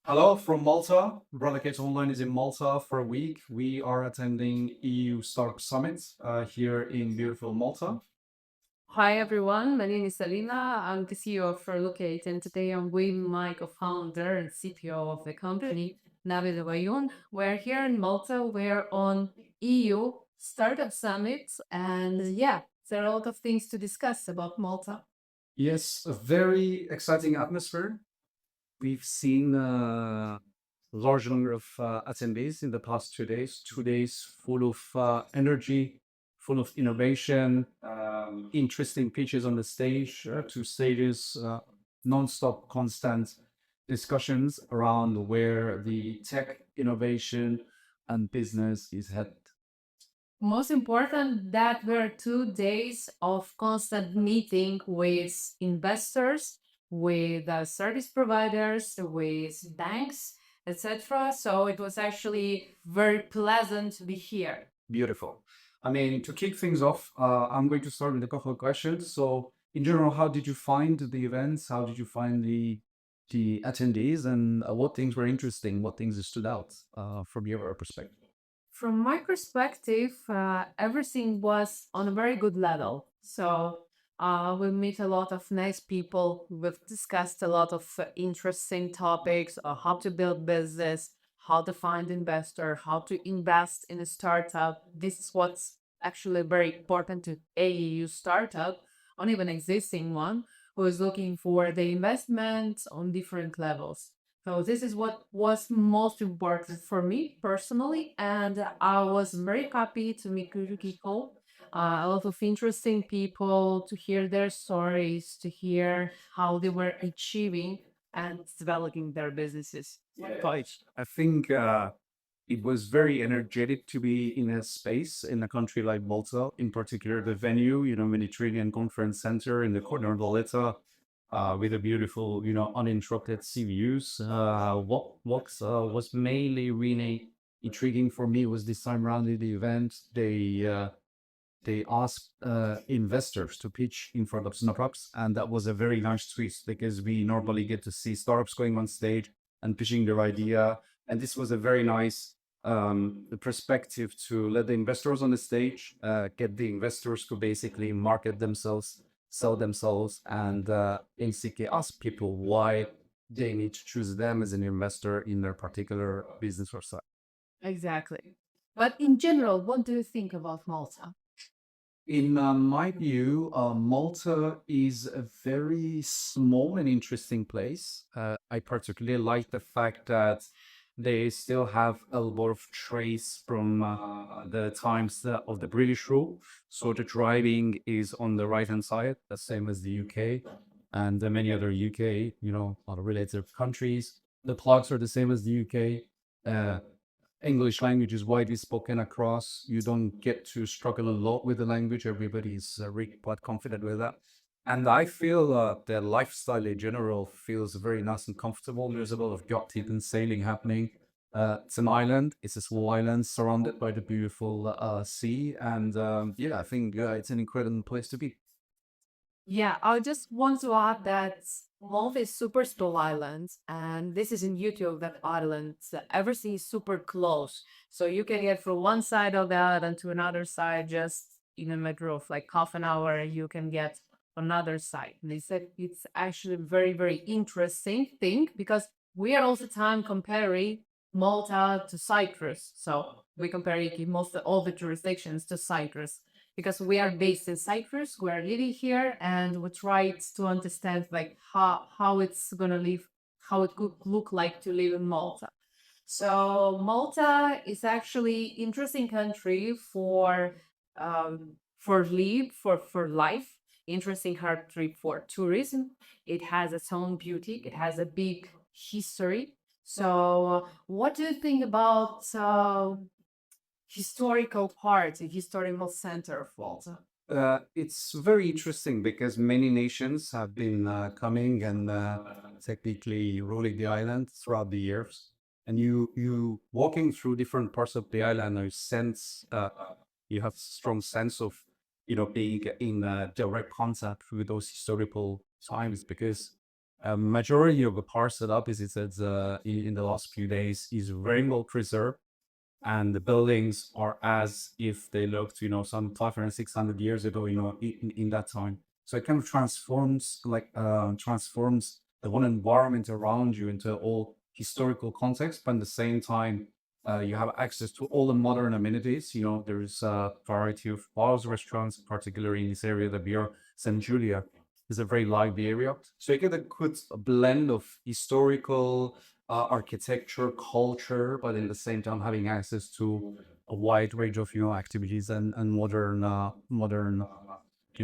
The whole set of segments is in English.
Hello from Malta. Reloc8 Online is in Malta for a week. We are attending EU Startup Summit here in beautiful Malta. Hi everyone, my name is Salina. I'm the CEO of Reloc8, and today I'm with my co-founder and CPO of the company, Nabil. We're here in Malta. We're on EU Startup Summit, and yeah, there are a lot of things to discuss about Malta. Yes, a very exciting atmosphere. We've seen a large number of attendees in the past 2 days, 2 days full of energy, full of innovation, interesting pitches on the stage, two stages, non-stop, constant discussions around where the tech innovation and business is headed. Most important, that were 2 days of constant meeting with investors, with service providers, with banks, etc. So it was actually very pleasant to be here. Beautiful. I mean, to kick things off, I'm going to start with a couple of questions. So, in general, how did you find the events? How did you find the attendees, and what things were interesting? What things stood out from your perspective? From my perspective, everything was on a very good level. So we meet a lot of nice people. We've discussed a lot of interesting topics: how to build business, how to find investor, how to invest in a startup. This is what's actually very important to AEU startup, or even existing one, who is looking for the investment on different levels. So this is what was most important for me personally, and I was very happy to meet good people, a lot of interesting people, to hear their stories, to hear how they were achieving and developing their businesses. Right. I think it was very energetic to be in a space in a country like Malta, in particular the venue, Mediterranean Conference Center in the corner of Valletta, with a beautiful, uninterrupted sea views. What was mainly really intriguing for me was this time around in the event, they asked investors to pitch in front of startups, and that was a very nice twist because we normally get to see startups going on stage and pitching their idea, and this was a very nice perspective to let the investors on the stage get the investors to basically market themselves, sell themselves, and basically ask people why they need to choose them as an investor in their particular business or site. Exactly. But in general, what do you think about Malta? In my view, Malta is a very small and interesting place. I particularly like the fact that they still have a lot of trace from the times of the British rule. So the driving is on the right-hand side, the same as the UK and many other UK, related countries. The clocks are the same as the UK. English language is widely spoken across. You don't get to struggle a lot with the language. Everybody is really quite confident with that. And I feel the lifestyle in general feels very nice and comfortable. There's a lot of yachting and sailing happening. It's an island. It's a small island surrounded by the beautiful sea. And yeah, I think it's an incredible place to be. Yeah, I just want to add that Malta is super small island, and this is in YouTube, that island. Everything is super close. So you can get from one side of the island to another side just in a matter of like half an hour, you can get another side. And they said it's actually very, very interesting thing because we are all the time comparing Malta to Cyprus. So we compare most all the jurisdictions to Cyprus because we are based in Cyprus, we are living here, and we try to understand like how it's gonna live, how it could look like to live in Malta. So Malta is actually interesting country for live for life. Interesting country for tourism. It has its own beauty. It has a big history. So, what do you think about historical part, the historical center of Malta? It's very interesting because many nations have been coming and technically ruling the island throughout the years. And you walking through different parts of the island, you have strong sense of being in direct contact with those historical times because A majority of the parts that are visited in the last few days is very well preserved, and the buildings are as if they looked, some 500, 600 years ago, in that time. So it kind of transforms the one environment around you into all historical context, but at the same time, you have access to all the modern amenities. There's a variety of bars, restaurants, particularly in this area, the Beer St. Julia is a very lively area. So you get a good blend of historical architecture, culture, but in the same time having access to a wide range of activities and modern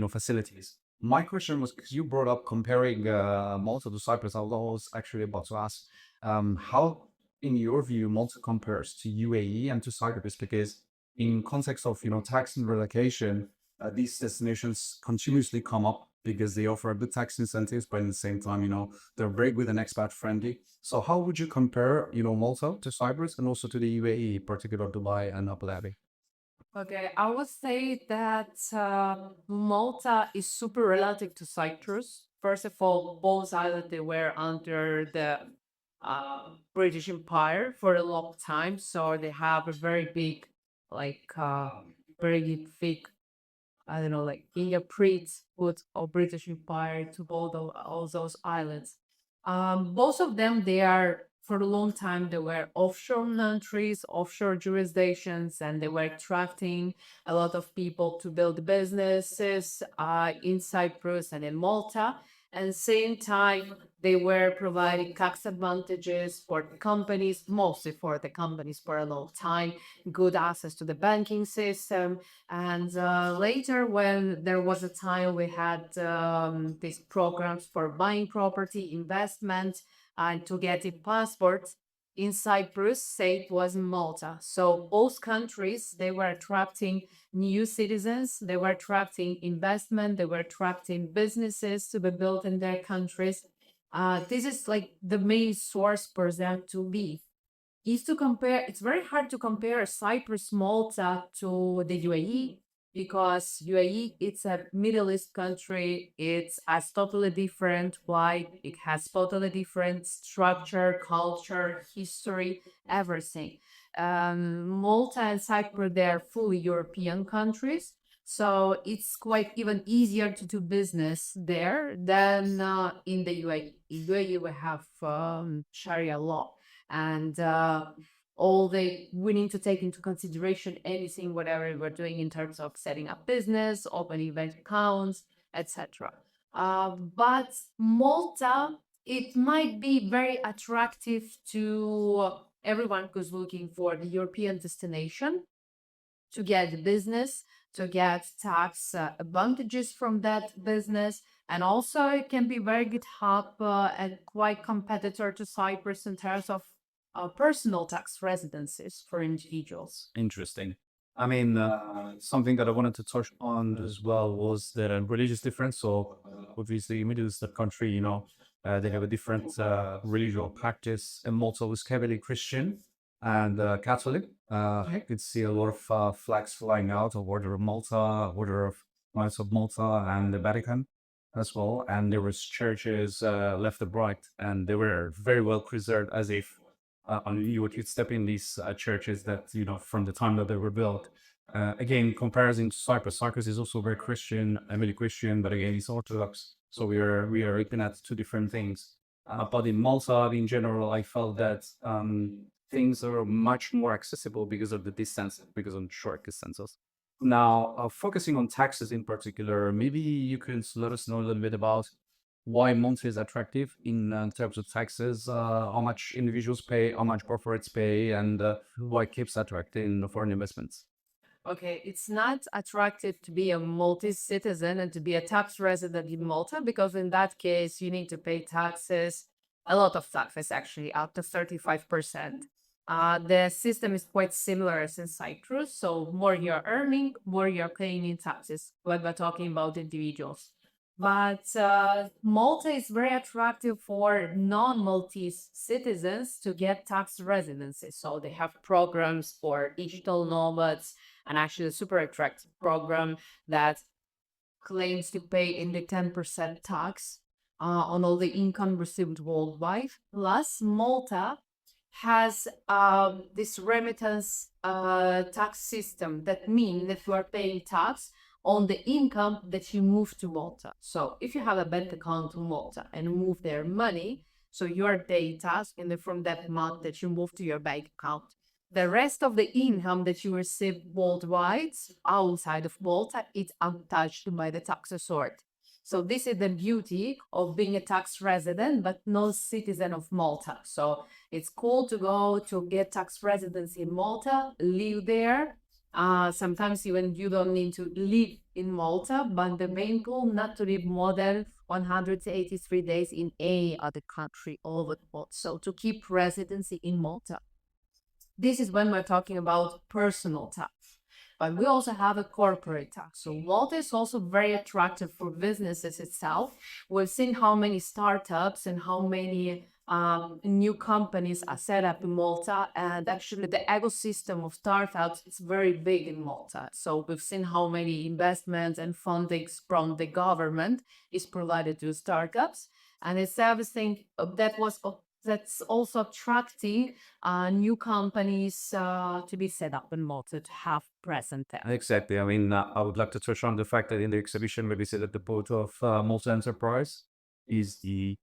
facilities. My question was, because you brought up comparing Malta to Cyprus. I was actually about to ask how, in your view, Malta compares to UAE and to Cyprus, because in context of tax and relocation, these destinations continuously come up because they offer good tax incentives, but at the same time, they're very good and expat friendly. So how would you compare, Malta to Cyprus and also to the UAE, particular Dubai and Abu Dhabi? Okay, I would say that Malta is super relative to Cyprus. First of all, both islands they were under the British Empire for a long time, so they have a very big, like, very big, I don't know, like fingerprint put of British Empire to all those islands. Both of them, they are for a long time they were offshore countries, offshore jurisdictions, and they were attracting a lot of people to build businesses in Cyprus and in Malta. At the same time, they were providing tax advantages for the companies, mostly for the companies for a long time, good access to the banking system, and later, when there was a time we had these programs for buying property, investment, and to getting passports in Cyprus, say it was in Malta. So both countries, they were attracting new citizens, they were attracting investment, they were attracting businesses to be built in their countries. This is like the main source for them to leave is to compare. It's very hard to compare Cyprus, Malta to the UAE because UAE it's a Middle East country. It's as totally different. Why? It has totally different structure, culture, history, everything. Malta and Cyprus they are fully European countries. So it's quite even easier to do business there than in the UAE. In UAE, we have Sharia law and all the we need to take into consideration anything whatever we're doing in terms of setting up business opening bank accounts etc. But Malta it might be very attractive to everyone who's looking for the European destination to get business, to get tax advantages from that business. And also, it can be very good hub and quite competitor to Cyprus in terms of personal tax residencies for individuals. Interesting. I mean, something that I wanted to touch on as well was the religious difference. So, obviously, Middle Eastern country, they have a different religious practice. And Malta was heavily Christian and Catholic. I could see a lot of flags flying out of Order of Malta, Order of Knights of Malta, and the Vatican as well. And there was churches left and right, and they were very well preserved, as if you would step in these churches that from the time that they were built. Again, comparison to Cyprus. Cyprus is also very Christian, heavily Christian, but again, it's Orthodox. So we are looking at two different things. But in Malta, in general, I felt that things are much more accessible because of the distance, because of short distances. Now, focusing on taxes in particular, maybe you can let us know a little bit about why Monte is attractive in terms of taxes, how much individuals pay, how much corporates pay, and why it keeps attracting foreign investments. Okay, it's not attractive to be a Maltese citizen and to be a tax resident in Malta because in that case you need to pay taxes, a lot of taxes actually, up to 35%. The system is quite similar as in Cyprus, so more you're earning, more you're paying in taxes when we're talking about individuals. But Malta is very attractive for non-Maltese citizens to get tax residency. So they have programs for digital nomads and actually a super attractive program that claims to pay in the 10% tax on all the income received worldwide. Plus, Malta has this remittance tax system that means that you are paying tax on the income that you move to Malta. So if you have a bank account in Malta and move their money, so you are paying tax from that amount that you move to your bank account. The rest of the income that you receive worldwide outside of Malta is untouched by the tax authority. So this is the beauty of being a tax resident but no citizen of Malta. So it's cool to go to get tax residency in Malta, live there. Sometimes even you don't need to live in Malta, but the main goal not to live more than 183 days in any other country over the world. So to keep residency in Malta. This is when we're talking about personal tax. But we also have a corporate tax. So Malta is also very attractive for businesses itself. We've seen how many startups and how many new companies are set up in Malta. And actually the ecosystem of startups is very big in Malta. So we've seen how many investments and fundings from the government is provided to startups. And it's everything that's also attracting new companies to be set up in Malta to have present there. Exactly. I mean, I would like to touch on the fact that in the exhibition, where we said that the board of Malta Enterprise is the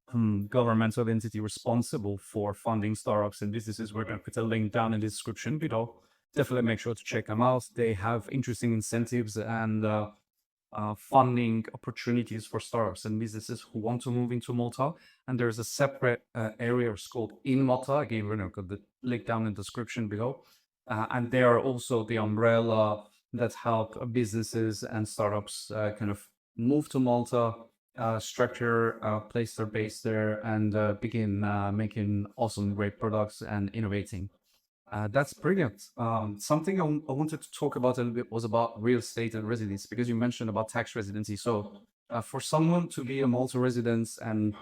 governmental entity responsible for funding startups and businesses. We're going to put a link down in the description below. Definitely make sure to check them out. They have interesting incentives and funding opportunities for startups and businesses who want to move into Malta. And there's a separate area called in Malta. Again, we're going to put the link down in the description below. And they are also the umbrella that help businesses and startups kind of move to Malta, structure, place their base there, and begin making awesome, great products and innovating. That's brilliant. Something I wanted to talk about a little bit was about real estate and residence, because you mentioned about tax residency. So, for someone to be a Malta resident and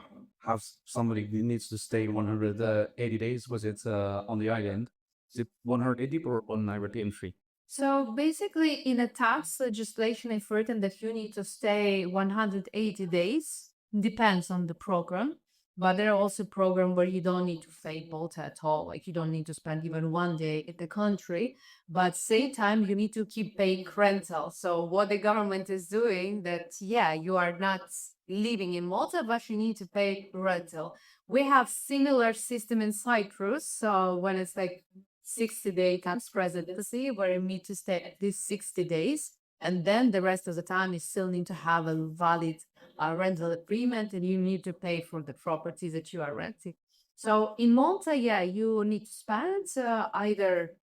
have somebody who needs to stay 180 days, was it on the island? Is it 180 or 183? So basically, in a tax legislation, it's written that you need to stay 180 days. Depends on the program, but there are also programs where you don't need to stay Malta at all. Like you don't need to spend even one day in the country, but same time you need to keep paying rental. So what the government is doing that, yeah, you are not living in Malta, but you need to pay rental. We have similar system in Cyprus. So when it's like 60-day tax residency where you need to stay at least 60 days. And then the rest of the time, you still need to have a valid rental agreement and you need to pay for the property that you are renting. So in Malta, yeah, you need to spend either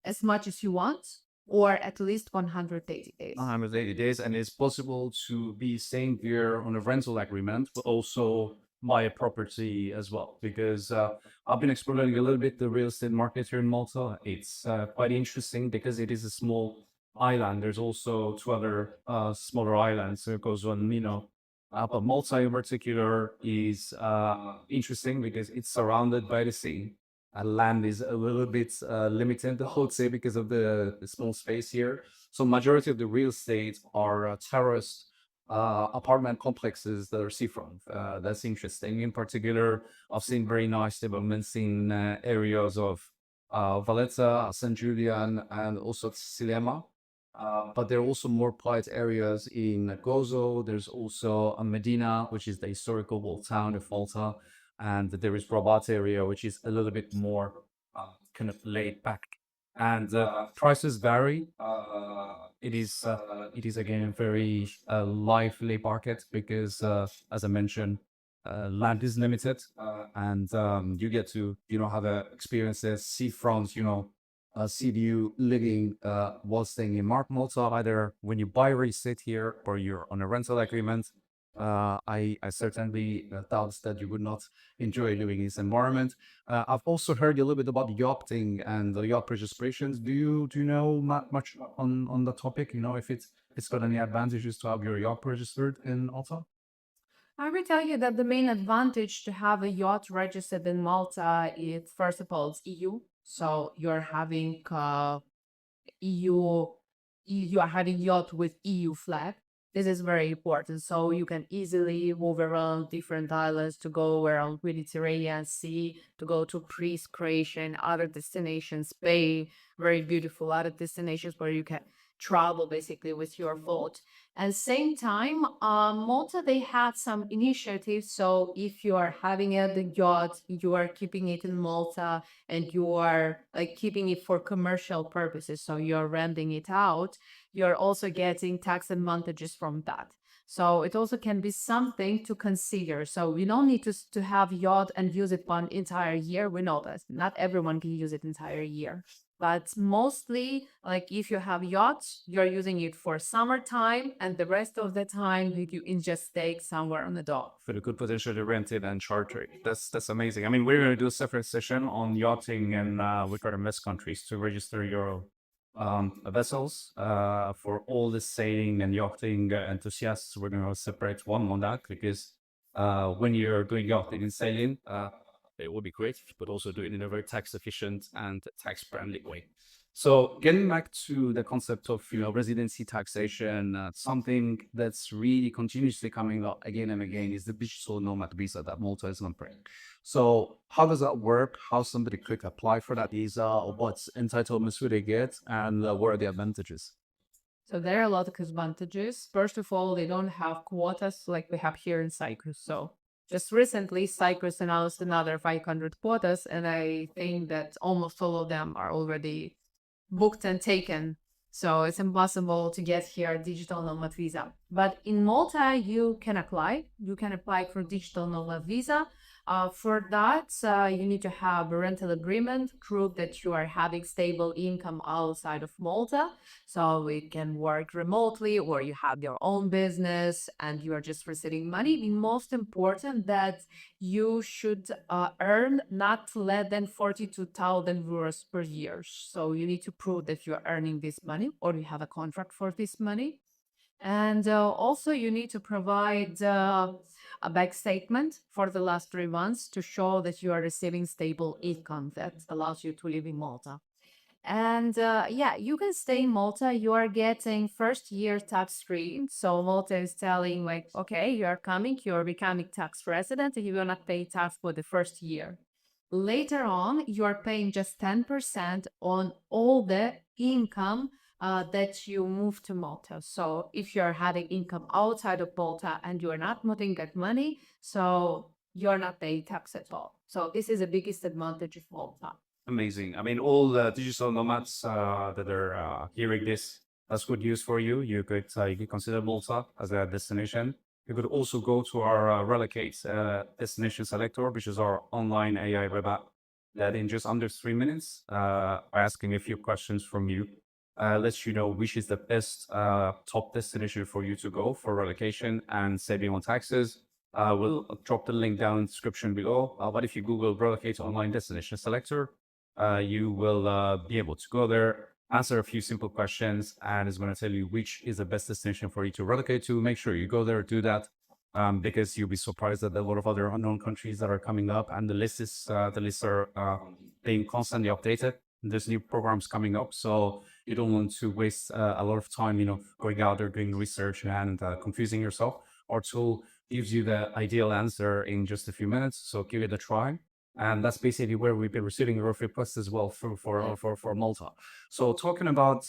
as much as you want or at least 180 days. 180 days, and it's possible to be staying here on a rental agreement, but also buy a property as well. Because I've been exploring a little bit the real estate market here in Malta. It's quite interesting because it is a small island. There's also two other smaller islands. So it goes on, but Malta in particular is interesting because it's surrounded by the sea. Land is a little bit limited, I would say, because of the small space here. So majority of the real estate are terraced apartment complexes that are seafront. That's interesting. In particular, I've seen very nice developments in areas of Valletta, San Julian, and also Silema. But there are also more quiet areas in Gozo. There's also a Medina, which is the historical walled town of Malta, and there is Rabat area, which is a little bit more kind of laid back. And prices vary. It is again a very lively market because, as I mentioned, land is limited, and you get to have experiences, seafront, see you living while staying in Malta, either when you buy real estate here or you're on a rental agreement. I certainly doubt that you would not enjoy living in this environment. I've also heard a little bit about yachting and the yacht registrations. Do you know much on the topic? If it's got any advantages to have your yacht registered in Malta? I will tell you that the main advantage to have a yacht registered in Malta is, first of all, it's EU. So you're having EU, you are having yacht with EU flag. This is very important. So you can easily move around different islands to go around Mediterranean Sea, to go to Greece, Croatia, and other destinations, Spain, very beautiful other destinations where you can travel basically with your boat. At the same time, Malta, they had some initiatives. So if you are having a yacht, you are keeping it in Malta and you are like keeping it for commercial purposes. So you're renting it out, you're also getting tax advantages from that. So it also can be something to consider. So we don't need to have yacht and use it one entire year. We know that not everyone can use it entire year. But mostly, like if you have yachts, you're using it for summertime, and the rest of the time you just stay somewhere on the dock. For the good potential to rent it and charter it. That's amazing. I mean, we're going to do a separate session on yachting and with our invest countries to register your vessels for all the sailing and yachting enthusiasts. We're going to separate one on that because when you're doing yachting and sailing, it would be great if you could also do it in a very tax efficient and tax friendly way. So getting back to the concept of residency taxation, something that's really continuously coming up again and again is the digital nomad visa that Malta is offering. So how does that work? How somebody could apply for that visa, or what entitlements would they get, and what are the advantages? So there are a lot of advantages. First of all, they don't have quotas like we have here in Cyprus. So just recently, Cyprus announced another 500 quotas, and I think that almost all of them are already booked and taken. So it's impossible to get here digital nomad visa. But in Malta, you can apply. You can apply for digital nomad visa. For that, you need to have a rental agreement, prove that you are having stable income outside of Malta. So we can work remotely or you have your own business and you are just receiving money. The most important that you should earn not less than 42,000 euros per year. So you need to prove that you are earning this money or you have a contract for this money. And also, you need to provide a bank statement for the last 3 months to show that you are receiving stable income that allows you to live in Malta. And yeah, you can stay in Malta. You are getting first year tax free. So Malta is telling like, okay, you are coming, you are becoming tax resident, and you will not pay tax for the first year. Later on, you are paying just 10% on all the income that you move to Malta. So if you're having income outside of Malta and you are not moving that money, so you're not paying tax at all. So this is the biggest advantage of Malta. Amazing. I mean, all the digital nomads that are hearing this, that's good news for you. You could consider Malta as a destination. You could also go to our Reloc8 destination selector, which is our online AI web app that in just under 3 minutes, by asking a few questions from you, lets you know which is the best top destination for you to go for relocation and saving on taxes. We'll drop the link down in the description below. But if you Google Reloc8 online destination selector, you will be able to go there, answer a few simple questions, and it's going to tell you which is the best destination for you to relocate to. Make sure you go there, do that, because you'll be surprised at a lot of other unknown countries that are coming up, and the lists are being constantly updated. There's new programs coming up, so you don't want to waste a lot of time, going out there doing research and confusing yourself. Our tool gives you the ideal answer in just a few minutes, so give it a try. And that's basically where we've been receiving a rough requests as well for Malta. So talking about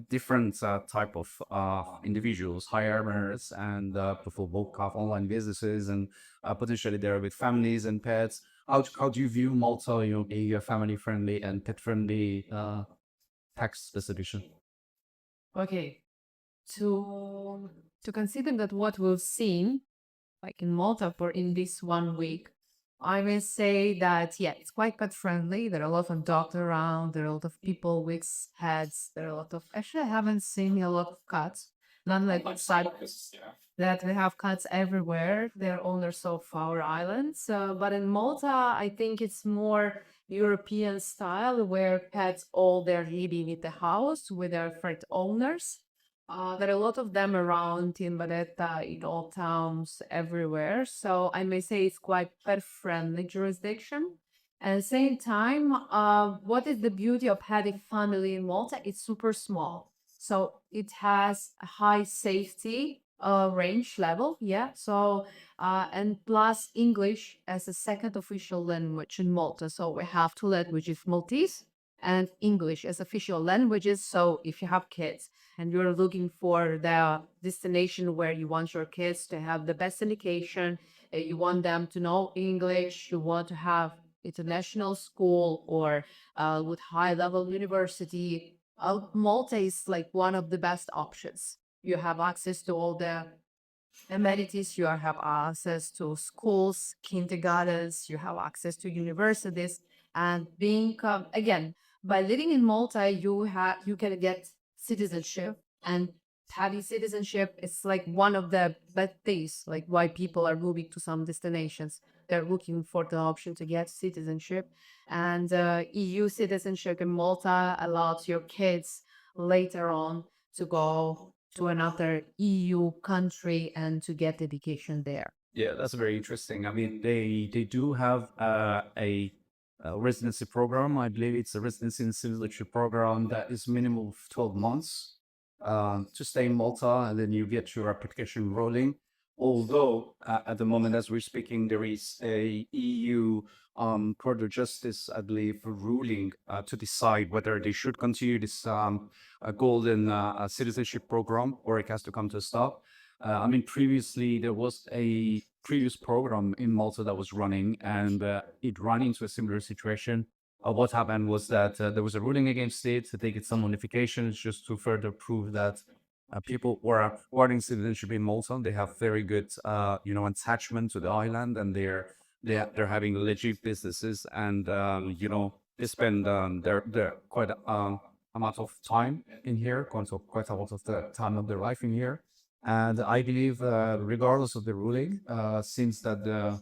different type of individuals, high earners, and people who have online businesses and potentially there with families and pets. How do you view Malta? Being a family friendly and pet friendly tax distribution. Okay, to consider that what we've seen, like in Malta for in this 1 week, I will say that yeah, it's quite pet friendly. There are a lot of dogs around. There are a lot of people with pets. There are a lot of actually I haven't seen a lot of cats. Not like in Cyprus that we have cats everywhere. They're owners of our islands. But in Malta, I think it's more European style where pets all they're living in the house with their friend owners. There are a lot of them around in Baretta, in all towns, everywhere. So I may say it's quite pet-friendly jurisdiction. At the same time, what is the beauty of having family in Malta? It's super small. So it has a high safety range level. Yeah. So, and plus English as a second official language in Malta. So we have two languages, Maltese and English as official languages. So if you have kids and you're looking for the destination where you want your kids to have the best education, you want them to know English, you want to have international school or with high level university, Malta is like one of the best options. You have access to all the amenities, you have access to schools, kindergartens, you have access to universities, and being again, by living in Malta, you can get citizenship, and having citizenship is like one of the best things, like why people are moving to some destinations. They're looking for the option to get citizenship, and EU citizenship in Malta allows your kids later on to go to another EU country and to get education there. Yeah, that's very interesting. I mean, they do have a residency program. I believe it's a residency and citizenship program that is minimum of 12 months to stay in Malta, and then you get your application rolling. Although at the moment, as we're speaking, there is a EU Court of Justice, I believe, ruling to decide whether they should continue this golden citizenship program or it has to come to a stop. I mean, previously there was a previous program in Malta that was running, and it ran into a similar situation. What happened was that there was a ruling against it. They get some modifications just to further prove that people who are acquiring citizenship in Malta, they have very good, attachment to the island, and they're having legit businesses, and they spend their quite amount of time in here, quite a lot of the time of their life in here. And I believe, regardless of the ruling, since that the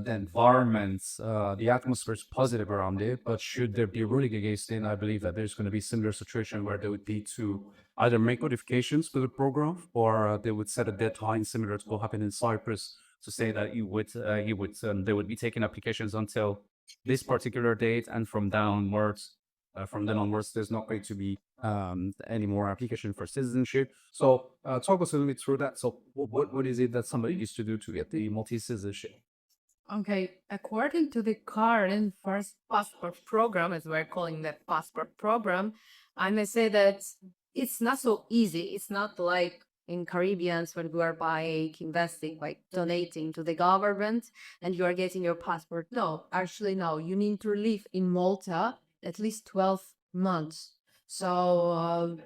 environment, the atmosphere is positive around it. But should there be a ruling against it, I believe that there's going to be similar situation where they would need to either make modifications to the program, or they would set a deadline similar to what happened in Cyprus, to say that they would be taking applications until this particular date, and from then onwards, there's not going to be any more application for citizenship. So, talk us a little bit through that. So, what is it that somebody needs to do to get the multi citizenship? Okay, according to the current first passport program, as we're calling that passport program, I may say that it's not so easy. It's not like in Caribbeans when we are buying, investing, like donating to the government and you are getting your passport. No, actually, no. You need to live in Malta at least 12 months. So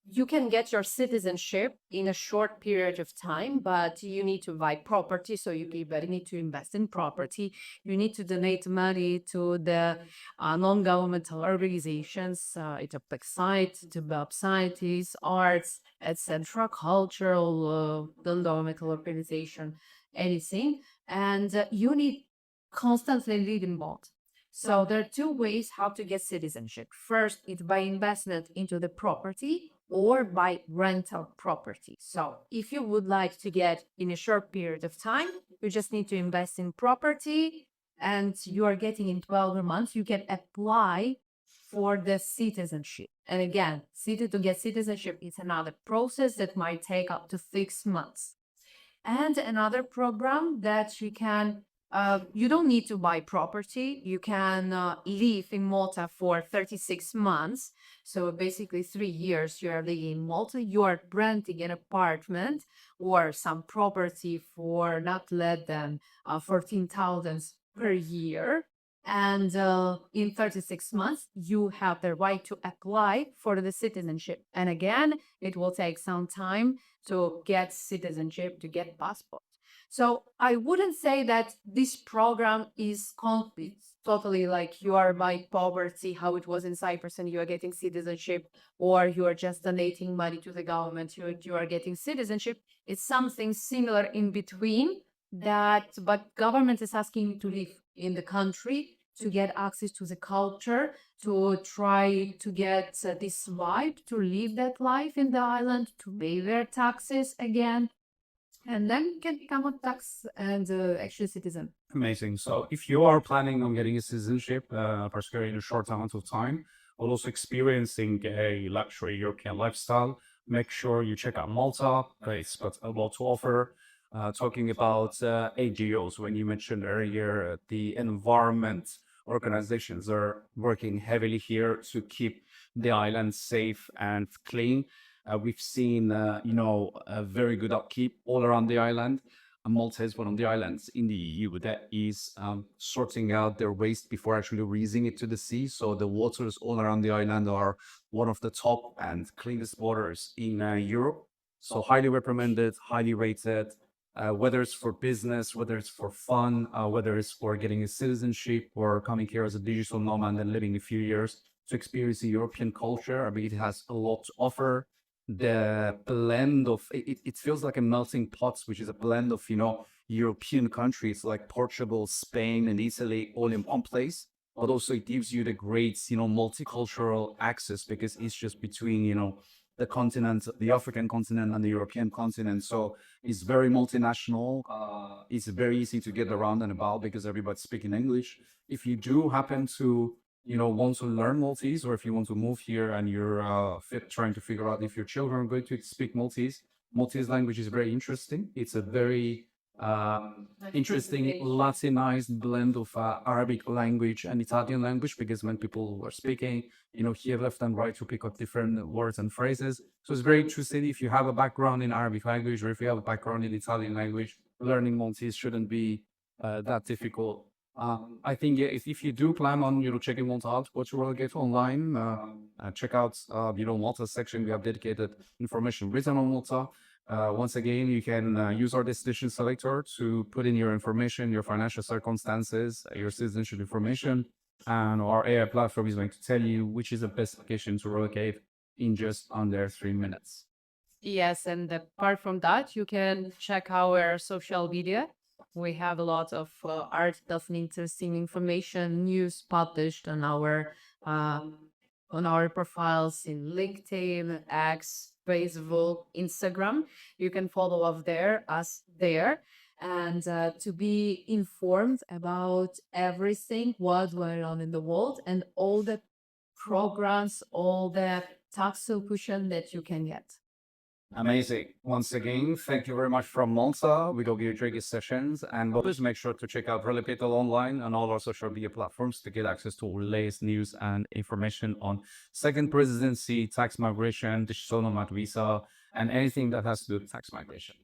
you can get your citizenship in a short period of time, but you need to buy property. So you need to invest in property. You need to donate money to the non-governmental organizations, it's a site, develop scientists, arts, etc., cultural, non-governmental organization, anything. And you need constantly live in both. So there are two ways how to get citizenship. First, it's by investment into the property or by rental property. So if you would like to get in a short period of time, you just need to invest in property and you are getting in 12 months, you can apply for the citizenship. And again, to get citizenship is another process that might take up to 6 months. And another program that you don't need to buy property. You can live in Malta for 36 months. So basically 3 years you are living in Malta. You are renting an apartment or some property for not less than 14,000 per year. And in 36 months, you have the right to apply for the citizenship. And again, it will take some time to get citizenship, to get passport. So I wouldn't say that this program is complete, totally like you are by poverty, how it was in Cyprus, and you are getting citizenship, or you are just donating money to the government, you are getting citizenship. It's something similar in between that, but government is asking you to live in the country to get access to the culture, to try to get this vibe, to live that life in the island, to pay their taxes again, and then you can become a tax and actual citizen. Amazing. So if you are planning on getting a citizenship, particularly in a short amount of time, but also experiencing a luxury European lifestyle, make sure you check out Malta. It's got a lot to offer. Talking about AGOs, when you mentioned earlier, the environment organizations are working heavily here to keep the island safe and clean. We've seen, a very good upkeep all around the island. Malta is one of the islands in the EU that is sorting out their waste before actually releasing it to the sea. So the waters all around the island are one of the top and cleanest waters in Europe. So highly recommended, highly rated. Whether it's for business, whether it's for fun, whether it's for getting a citizenship or coming here as a digital nomad and living a few years to experience the European culture. I mean, it has a lot to offer. The blend of it feels like a melting pot, which is a blend of European countries like Portugal, Spain, and Italy all in one place. But also it gives you the great multicultural access because it's just between the continent, the African continent and the European continent. So it's very multinational. It's very easy to get around and about because everybody's speaking English. If you do happen to want to learn Maltese, or if you want to move here and you're trying to figure out if your children are going to speak Maltese, Maltese language is very interesting. It's a very interesting Latinized blend of Arabic language and Italian language because when people are speaking, here left and right, you pick up different words and phrases. So it's very interesting. If you have a background in Arabic language or if you have a background in Italian language, learning Maltese shouldn't be that difficult. I think yeah, if you do plan on checking Malta out, what you will get online, check out Malta section. We have dedicated information written on Malta. Once again, you can use our destination selector to put in your information, your financial circumstances, your citizenship information, and our AI platform is going to tell you which is the best location to relocate in just under 3 minutes. Yes, and apart from that, you can check our social media. We have a lot of articles and interesting information, news published on our profiles in LinkedIn, X, Facebook, Instagram. You can follow us there, and to be informed about everything what's going on in the world and all the programs, all the tax solution that you can get. Amazing. Once again, thank you very much from Malta. We go give tricky sessions and always make sure to check out Reloc8 online and all our social media platforms to get access to all latest news and information on second presidency, tax migration, digital nomad visa, and anything that has to do with tax migration.